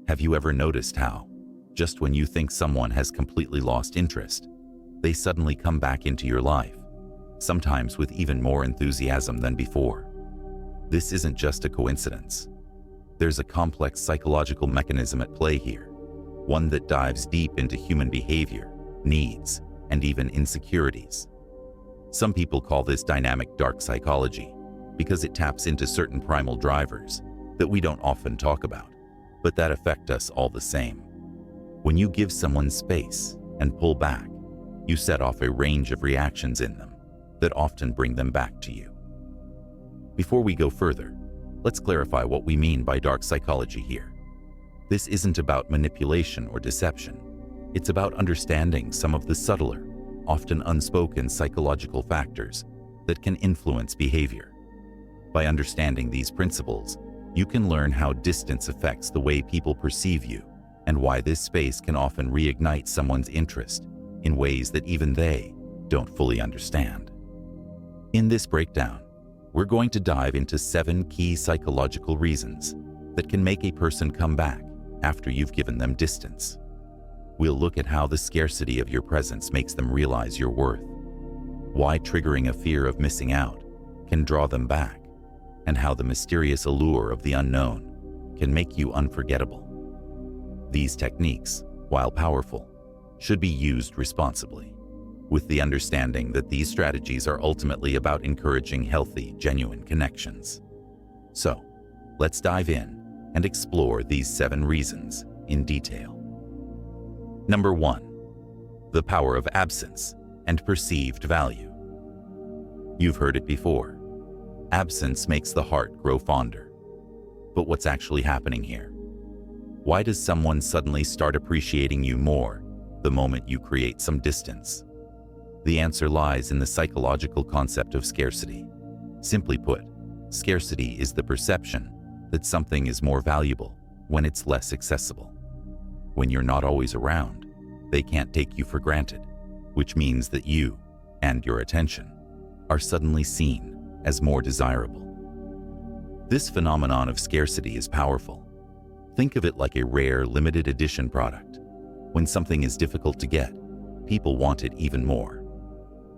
Have you ever noticed how, just when you think someone has completely lost interest, they suddenly come back into your life, sometimes with even more enthusiasm than before? This isn't just a coincidence. There's a complex psychological mechanism at play here, one that dives deep into human behavior, needs, and even insecurities. Some people call this dynamic dark psychology because it taps into certain primal drivers that we don't often talk about, but that affect us all the same. When you give someone space and pull back, you set off a range of reactions in them that often bring them back to you. Before we go further, let's clarify what we mean by dark psychology here. This isn't about manipulation or deception. It's about understanding some of the subtler, often unspoken psychological factors that can influence behavior. By understanding these principles, you can learn how distance affects the way people perceive you and why this space can often reignite someone's interest in ways that even they don't fully understand. In this breakdown, we're going to dive into 7 key psychological reasons that can make a person come back after you've given them distance. We'll look at how the scarcity of your presence makes them realize your worth, why triggering a fear of missing out can draw them back, and how the mysterious allure of the unknown can make you unforgettable. These techniques, while powerful, should be used responsibly, with the understanding that these strategies are ultimately about encouraging healthy, genuine connections. So, let's dive in and explore these 7 reasons in detail. Number 1. The power of absence and perceived value. You've heard it before. Absence makes the heart grow fonder. But what's actually happening here? Why does someone suddenly start appreciating you more the moment you create some distance? The answer lies in the psychological concept of scarcity. Simply put, scarcity is the perception that something is more valuable when it's less accessible. When you're not always around, they can't take you for granted, which means that you and your attention are suddenly seen as more desirable. This phenomenon of scarcity is powerful. Think of it like a rare, limited edition product. When something is difficult to get, people want it even more.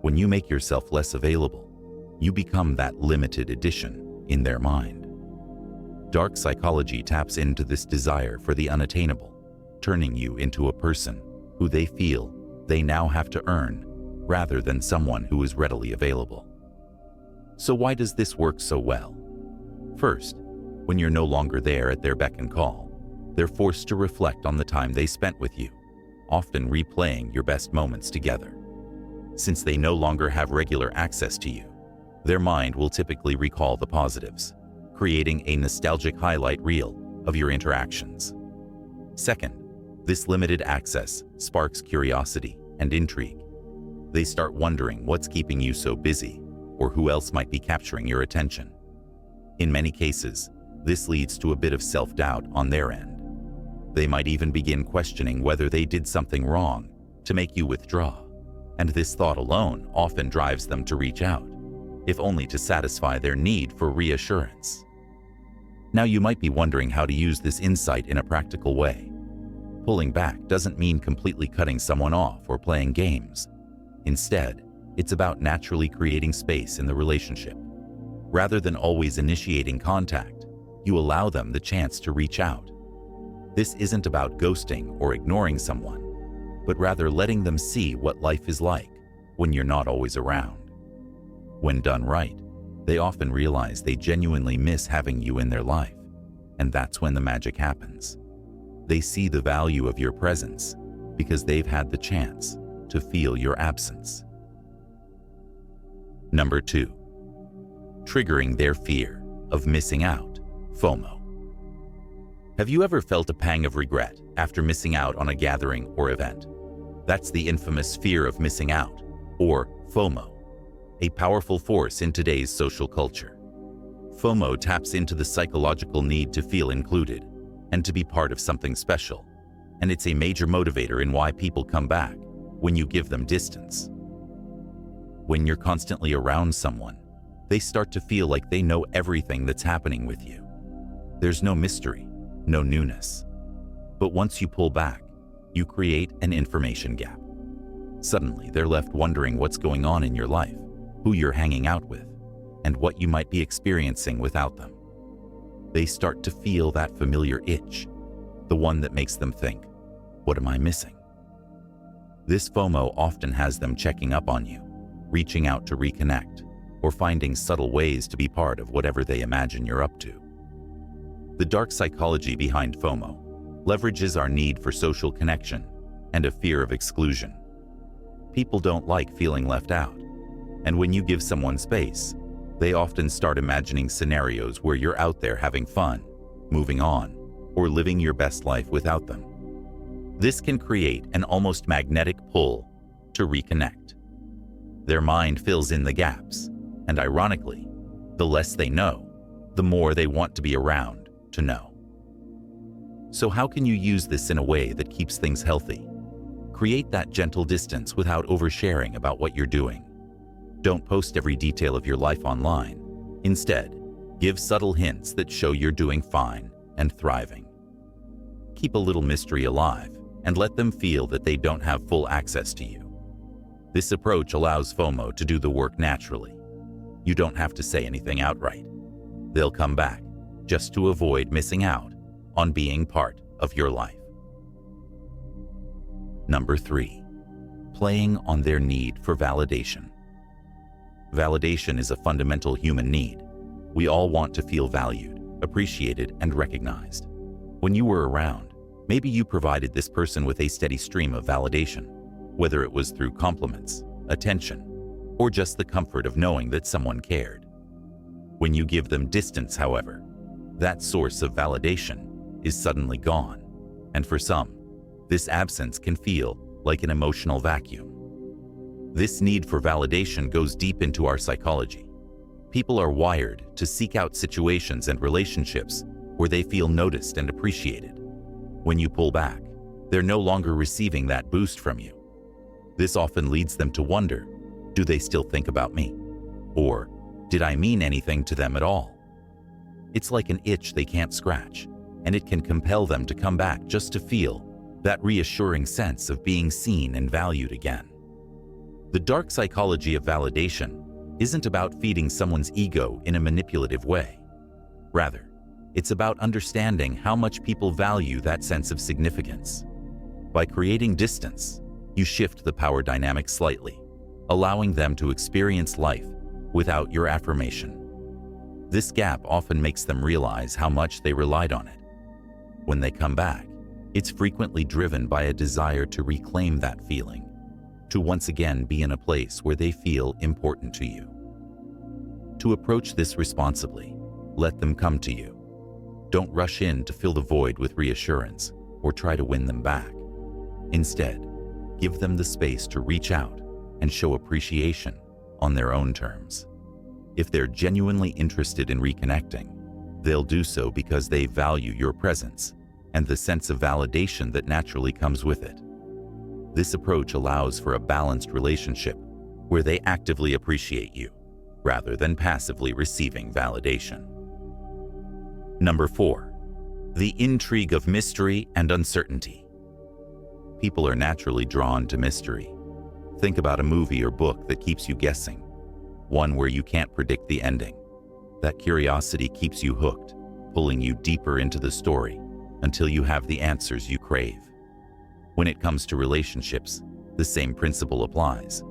When you make yourself less available, you become that limited edition in their mind. Dark psychology taps into this desire for the unattainable, turning you into a person who they feel they now have to earn rather than someone who is readily available. So why does this work so well? First, when you're no longer there at their beck and call, they're forced to reflect on the time they spent with you, often replaying your best moments together. Since they no longer have regular access to you, their mind will typically recall the positives, creating a nostalgic highlight reel of your interactions. Second, this limited access sparks curiosity and intrigue. They start wondering what's keeping you so busy or who else might be capturing your attention. In many cases, this leads to a bit of self-doubt on their end. They might even begin questioning whether they did something wrong to make you withdraw, and this thought alone often drives them to reach out, if only to satisfy their need for reassurance. Now you might be wondering how to use this insight in a practical way. Pulling back doesn't mean completely cutting someone off or playing games. Instead, it's about naturally creating space in the relationship. Rather than always initiating contact, you allow them the chance to reach out. This isn't about ghosting or ignoring someone, but rather letting them see what life is like when you're not always around. When done right, they often realize they genuinely miss having you in their life, and that's when the magic happens. They see the value of your presence because they've had the chance to feel your absence. Number 2. Triggering their fear of missing out, FOMO. Have you ever felt a pang of regret after missing out on a gathering or event? That's the infamous fear of missing out, or FOMO, a powerful force in today's social culture. FOMO taps into the psychological need to feel included and to be part of something special, and it's a major motivator in why people come back when you give them distance. When you're constantly around someone, they start to feel like they know everything that's happening with you. There's no mystery, no newness. But once you pull back, you create an information gap. Suddenly, they're left wondering what's going on in your life, who you're hanging out with, and what you might be experiencing without them. They start to feel that familiar itch, the one that makes them think, "What am I missing?" This FOMO often has them checking up on you, reaching out to reconnect, or finding subtle ways to be part of whatever they imagine you're up to. The dark psychology behind FOMO leverages our need for social connection and a fear of exclusion. People don't like feeling left out, and when you give someone space, they often start imagining scenarios where you're out there having fun, moving on, or living your best life without them. This can create an almost magnetic pull to reconnect. Their mind fills in the gaps, and ironically, the less they know, the more they want to be around to know. So how can you use this in a way that keeps things healthy? Create that gentle distance without oversharing about what you're doing. Don't post every detail of your life online. Instead, give subtle hints that show you're doing fine and thriving. Keep a little mystery alive and let them feel that they don't have full access to you. This approach allows FOMO to do the work naturally. You don't have to say anything outright. They'll come back just to avoid missing out on being part of your life. Number 3, playing on their need for validation. Validation is a fundamental human need. We all want to feel valued, appreciated, and recognized. When you were around, maybe you provided this person with a steady stream of validation, whether it was through compliments, attention, or just the comfort of knowing that someone cared. When you give them distance, however, that source of validation is suddenly gone, and for some, this absence can feel like an emotional vacuum. This need for validation goes deep into our psychology. People are wired to seek out situations and relationships where they feel noticed and appreciated. When you pull back, they're no longer receiving that boost from you. This often leads them to wonder, do they still think about me? Or, did I mean anything to them at all? It's like an itch they can't scratch, and it can compel them to come back just to feel that reassuring sense of being seen and valued again. The dark psychology of validation isn't about feeding someone's ego in a manipulative way. Rather, it's about understanding how much people value that sense of significance. By creating distance, you shift the power dynamic slightly, allowing them to experience life without your affirmation. This gap often makes them realize how much they relied on it. When they come back, it's frequently driven by a desire to reclaim that feeling, to once again be in a place where they feel important to you. To approach this responsibly, let them come to you. Don't rush in to fill the void with reassurance or try to win them back. Instead, give them the space to reach out and show appreciation on their own terms. If they're genuinely interested in reconnecting, they'll do so because they value your presence and the sense of validation that naturally comes with it. This approach allows for a balanced relationship where they actively appreciate you rather than passively receiving validation. Number 4, the intrigue of mystery and uncertainty. People are naturally drawn to mystery. Think about a movie or book that keeps you guessing, one where you can't predict the ending. That curiosity keeps you hooked, pulling you deeper into the story until you have the answers you crave. When it comes to relationships, the same principle applies.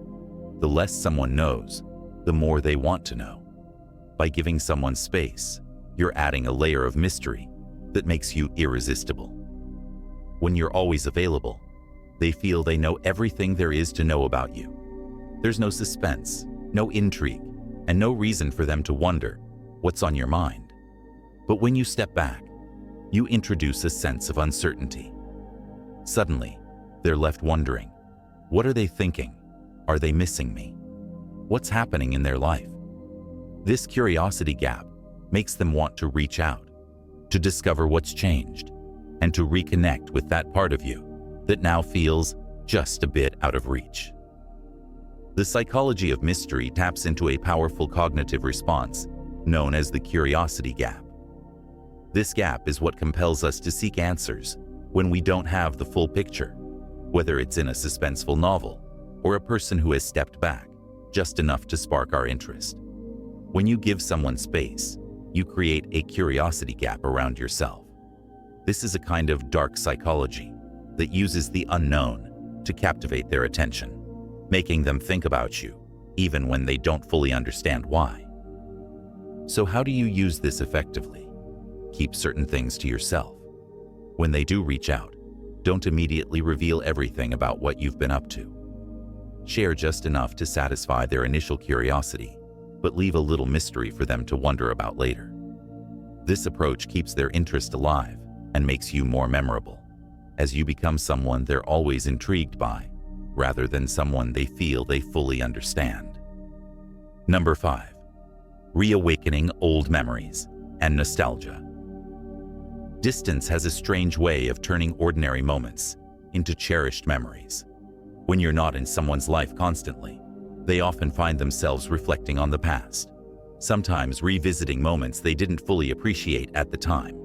The less someone knows, the more they want to know. By giving someone space, you're adding a layer of mystery that makes you irresistible. When you're always available, they feel they know everything there is to know about you. There's no suspense, no intrigue, and no reason for them to wonder what's on your mind. But when you step back, you introduce a sense of uncertainty. Suddenly, they're left wondering, what are they thinking? Are they missing me? What's happening in their life? This curiosity gap makes them want to reach out, to discover what's changed, and to reconnect with that part of you that now feels just a bit out of reach. The psychology of mystery taps into a powerful cognitive response known as the curiosity gap. This gap is what compels us to seek answers when we don't have the full picture, whether it's in a suspenseful novel or a person who has stepped back just enough to spark our interest. When you give someone space, you create a curiosity gap around yourself. This is a kind of dark psychology that uses the unknown to captivate their attention, making them think about you, even when they don't fully understand why. So how do you use this effectively? Keep certain things to yourself. When they do reach out, don't immediately reveal everything about what you've been up to. Share just enough to satisfy their initial curiosity, but leave a little mystery for them to wonder about later. This approach keeps their interest alive and makes you more memorable, as you become someone they're always intrigued by, rather than someone they feel they fully understand. Number 5. Reawakening old memories and nostalgia. Distance has a strange way of turning ordinary moments into cherished memories. When you're not in someone's life constantly, they often find themselves reflecting on the past, sometimes revisiting moments they didn't fully appreciate at the time.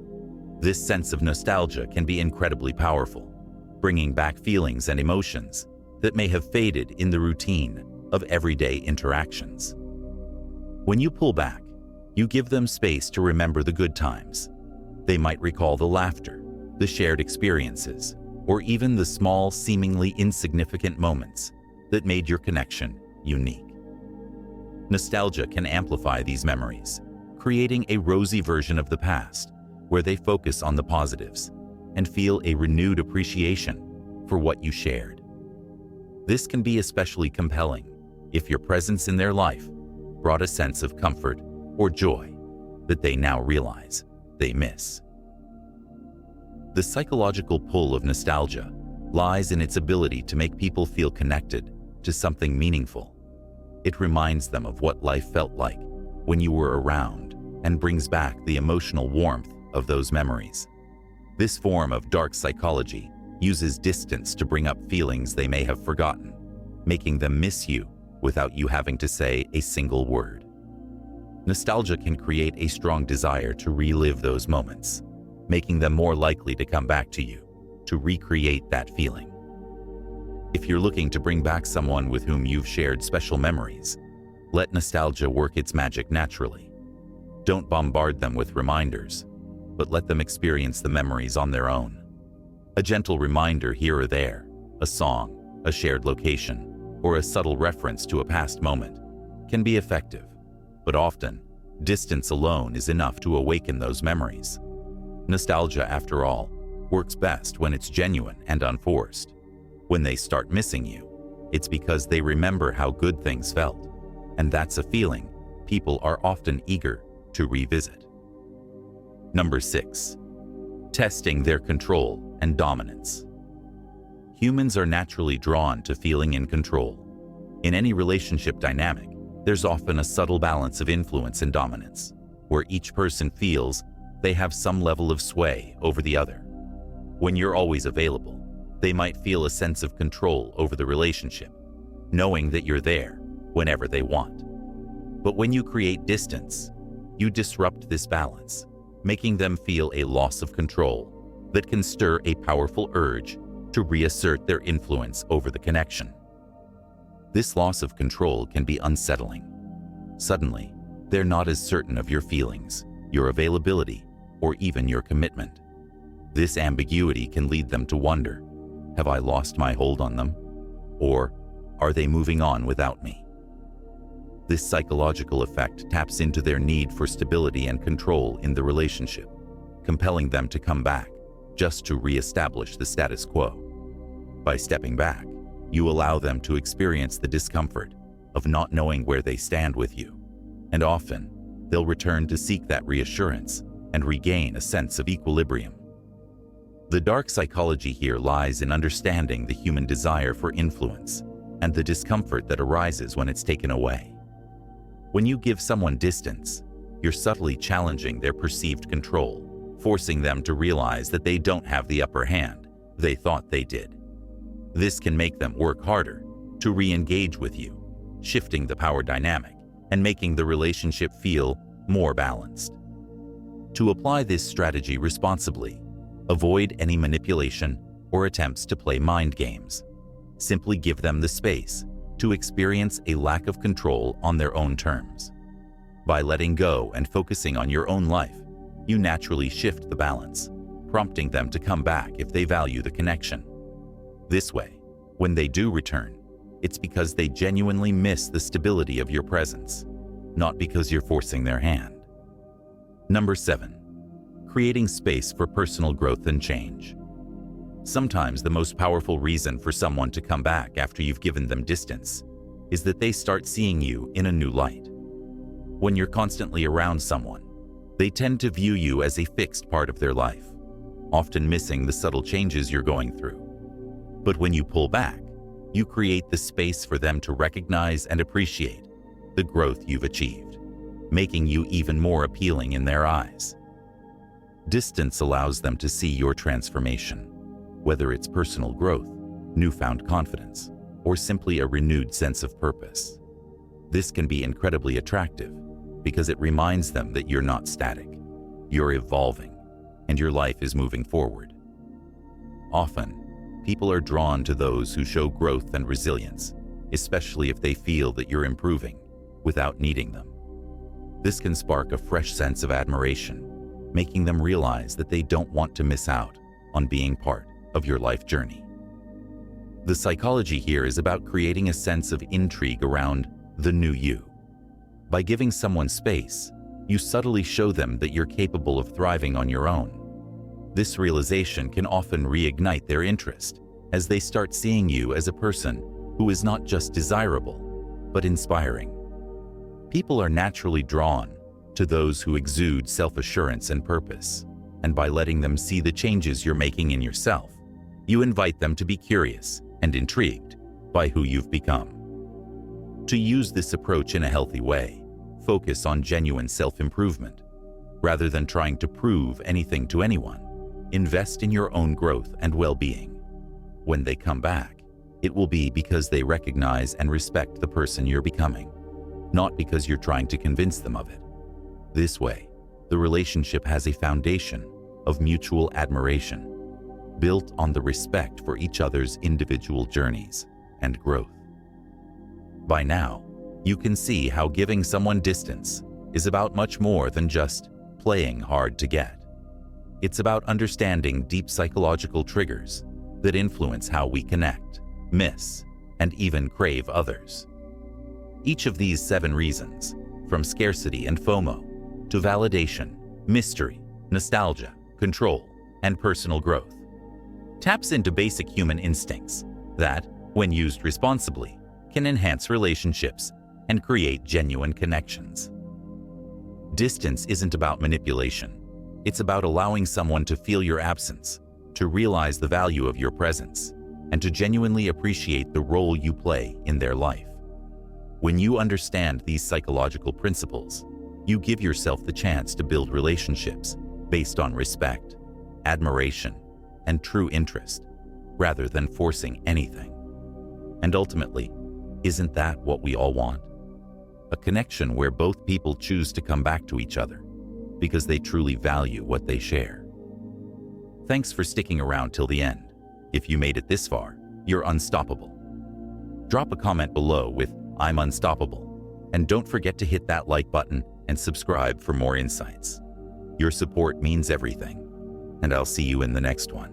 This sense of nostalgia can be incredibly powerful, bringing back feelings and emotions that may have faded in the routine of everyday interactions. When you pull back, you give them space to remember the good times. They might recall the laughter, the shared experiences, or even the small, seemingly insignificant moments that made your connection unique. Nostalgia can amplify these memories, creating a rosy version of the past where they focus on the positives and feel a renewed appreciation for what you shared. This can be especially compelling if your presence in their life brought a sense of comfort or joy that they now realize they miss. The psychological pull of nostalgia lies in its ability to make people feel connected to something meaningful. It reminds them of what life felt like when you were around and brings back the emotional warmth of those memories. This form of dark psychology uses distance to bring up feelings they may have forgotten, making them miss you without you having to say a single word. Nostalgia can create a strong desire to relive those moments, making them more likely to come back to you to recreate that feeling. If you're looking to bring back someone with whom you've shared special memories, let nostalgia work its magic naturally. Don't bombard them with reminders, but let them experience the memories on their own. A gentle reminder here or there, a song, a shared location, or a subtle reference to a past moment can be effective, but often, distance alone is enough to awaken those memories. Nostalgia, after all, works best when it's genuine and unforced. When they start missing you, it's because they remember how good things felt, and that's a feeling people are often eager to revisit. Number 6. Testing their control and dominance. Humans are naturally drawn to feeling in control. In any relationship dynamic, there's often a subtle balance of influence and dominance, where each person feels they have some level of sway over the other. When you're always available, they might feel a sense of control over the relationship, knowing that you're there whenever they want. But when you create distance, you disrupt this balance, making them feel a loss of control that can stir a powerful urge to reassert their influence over the connection. This loss of control can be unsettling. Suddenly, they're not as certain of your feelings, your availability, or even your commitment. This ambiguity can lead them to wonder, have I lost my hold on them? Or are they moving on without me? This psychological effect taps into their need for stability and control in the relationship, compelling them to come back just to reestablish the status quo. By stepping back, you allow them to experience the discomfort of not knowing where they stand with you, and often they'll return to seek that reassurance and regain a sense of equilibrium. The dark psychology here lies in understanding the human desire for influence and the discomfort that arises when it's taken away. When you give someone distance, you're subtly challenging their perceived control, forcing them to realize that they don't have the upper hand they thought they did. This can make them work harder to re-engage with you, shifting the power dynamic and making the relationship feel more balanced. To apply this strategy responsibly, Avoid any manipulation or attempts to play mind games. Simply give them the space to experience a lack of control on their own terms. By letting go and focusing on your own life, you naturally shift the balance, prompting them to come back if they value the connection. This way, when they do return, it's because they genuinely miss the stability of your presence, not because you're forcing their hand. Number 7. Creating space for personal growth and change. Sometimes the most powerful reason for someone to come back after you've given them distance is that they start seeing you in a new light. When you're constantly around someone, they tend to view you as a fixed part of their life, often missing the subtle changes you're going through. But when you pull back, you create the space for them to recognize and appreciate the growth you've achieved, making you even more appealing in their eyes. Distance allows them to see your transformation, whether it's personal growth, newfound confidence, or simply a renewed sense of purpose. This can be incredibly attractive because it reminds them that you're not static, you're evolving, and your life is moving forward. Often, people are drawn to those who show growth and resilience, especially if they feel that you're improving without needing them. This can spark a fresh sense of admiration, making them realize that they don't want to miss out on being part of your life journey. The psychology here is about creating a sense of intrigue around the new you. By giving someone space, you subtly show them that you're capable of thriving on your own. This realization can often reignite their interest as they start seeing you as a person who is not just desirable, but inspiring. People are naturally drawn to those who exude self-assurance and purpose, and by letting them see the changes you're making in yourself, you invite them to be curious and intrigued by who you've become. To use this approach in a healthy way, focus on genuine self-improvement. Rather than trying to prove anything to anyone, invest in your own growth and well-being. When they come back, it will be because they recognize and respect the person you're becoming, not because you're trying to convince them of it. This way, the relationship has a foundation of mutual admiration, built on the respect for each other's individual journeys and growth. By now, you can see how giving someone distance is about much more than just playing hard to get. It's about understanding deep psychological triggers that influence how we connect, miss, and even crave others. Each of these 7 reasons, from scarcity and FOMO to validation, mystery, nostalgia, control, and personal growth, taps into basic human instincts that, when used responsibly, can enhance relationships and create genuine connections. Distance isn't about manipulation. It's about allowing someone to feel your absence, to realize the value of your presence, and to genuinely appreciate the role you play in their life. When you understand these psychological principles, you give yourself the chance to build relationships based on respect, admiration, and true interest, rather than forcing anything. And ultimately, isn't that what we all want? A connection where both people choose to come back to each other because they truly value what they share. Thanks for sticking around till the end. If you made it this far, you're unstoppable. Drop a comment below with "I'm unstoppable," and don't forget to hit that like button and subscribe for more insights. Your support means everything, and I'll see you in the next one.